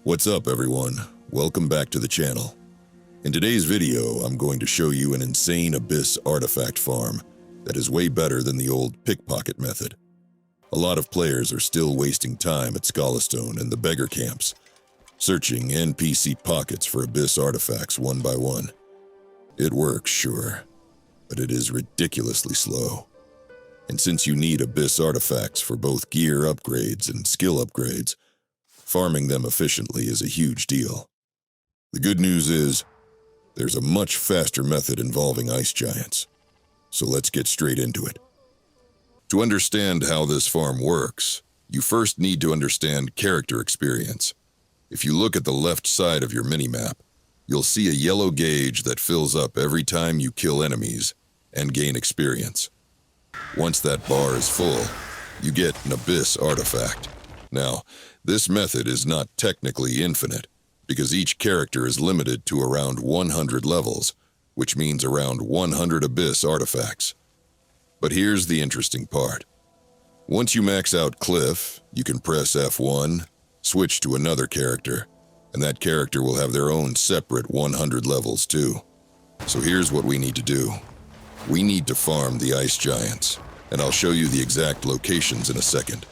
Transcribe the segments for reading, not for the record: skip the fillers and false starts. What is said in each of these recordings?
What's up everyone? Welcome back to the channel. In today's video, I'm going to show you an insane abyss artifact farm that is way better than the old pickpocket method. A lot of players are still wasting time at Scholarstone and the beggar camps, searching NPC pockets for abyss artifacts one by one. It works, sure, but it is ridiculously slow. And since you need abyss artifacts for both gear upgrades and skill upgrades, farming them efficiently is a huge deal. The good news is, there's a much faster method involving ice giants. So let's get straight into it. To understand how this farm works, you first need to understand character experience. If you look at the left side of your minimap, you'll see a yellow gauge that fills up every time you kill enemies and gain experience. Once that bar is full, you get an abyss artifact. Now, this method is not technically infinite, because each character is limited to around 100 levels, which means around 100 abyss artifacts. But here's the interesting part. Once you max out Cliff, you can press F1, switch to another character, and that character will have their own separate 100 levels too. So here's what we need to do. We need to farm the ice giants, and I'll show you the exact locations in a second.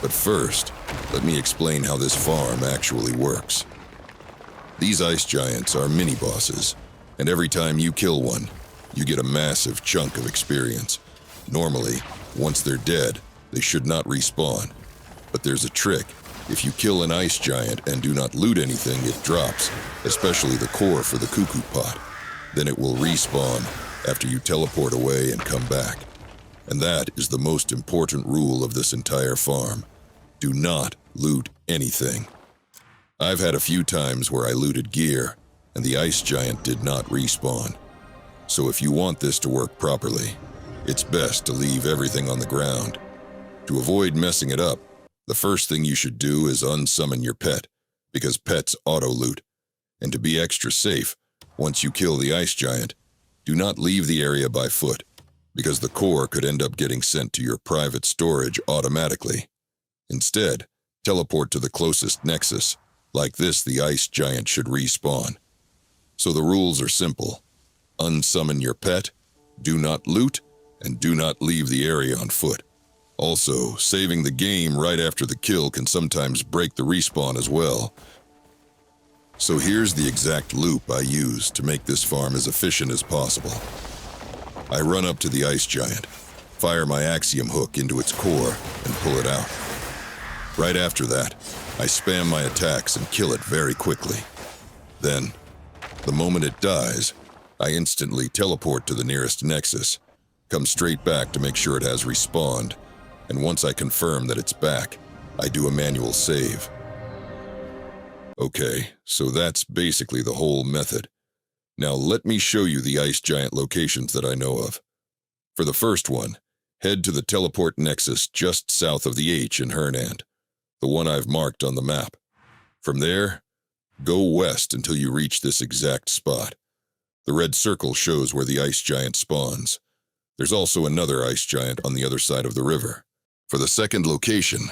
But first, let me explain how this farm actually works. These ice giants are mini-bosses, and every time you kill one, you get a massive chunk of experience. Normally, once they're dead, they should not respawn. But there's a trick. If you kill an ice giant and do not loot anything, it drops, especially the core for the cuckoo pot. Then it will respawn after you teleport away and come back. And that is the most important rule of this entire farm. Do not loot anything. I've had a few times where I looted gear, and the ice giant did not respawn. So if you want this to work properly, it's best to leave everything on the ground. To avoid messing it up, the first thing you should do is unsummon your pet, because pets auto-loot. And to be extra safe, once you kill the ice giant, do not leave the area by foot, because the core could end up getting sent to your private storage automatically. Instead, teleport to the closest Nexus. Like this, the ice giant should respawn. So the rules are simple. Unsummon your pet, do not loot, and do not leave the area on foot. Also, saving the game right after the kill can sometimes break the respawn as well. So here's the exact loop I use to make this farm as efficient as possible. I run up to the ice giant, fire my axiom hook into its core, and pull it out. Right after that, I spam my attacks and kill it very quickly. Then, the moment it dies, I instantly teleport to the nearest Nexus, come straight back to make sure it has respawned, and once I confirm that it's back, I do a manual save. Okay, so that's basically the whole method. Now let me show you the ice giant locations that I know of. For the first one, head to the teleport Nexus just south of the H in Hernand, the one I've marked on the map. From there, go west until you reach this exact spot. The red circle shows where the ice giant spawns. There's also another ice giant on the other side of the river. For the second location,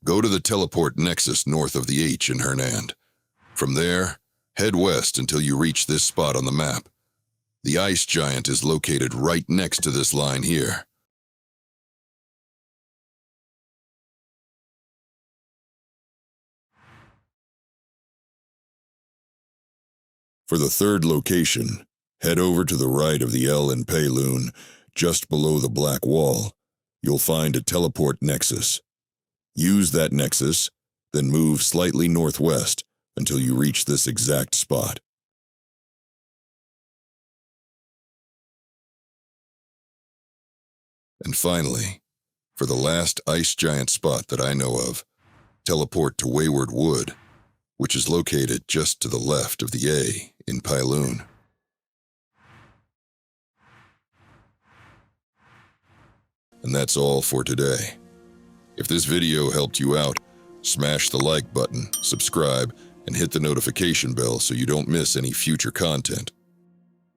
go to the teleport Nexus north of the H in Hernand. From there, head west until you reach this spot on the map. The ice giant is located right next to this line here. For the third location, head over to the right of the L in Payloon, just below the black wall. You'll find a teleport Nexus. Use that Nexus, then move slightly northwest until you reach this exact spot. And finally, for the last ice giant spot that I know of, teleport to Wayward Wood, which is located just to the left of the A in Payloon. And that's all for today. If this video helped you out, smash the like button, subscribe, and hit the notification bell so you don't miss any future content.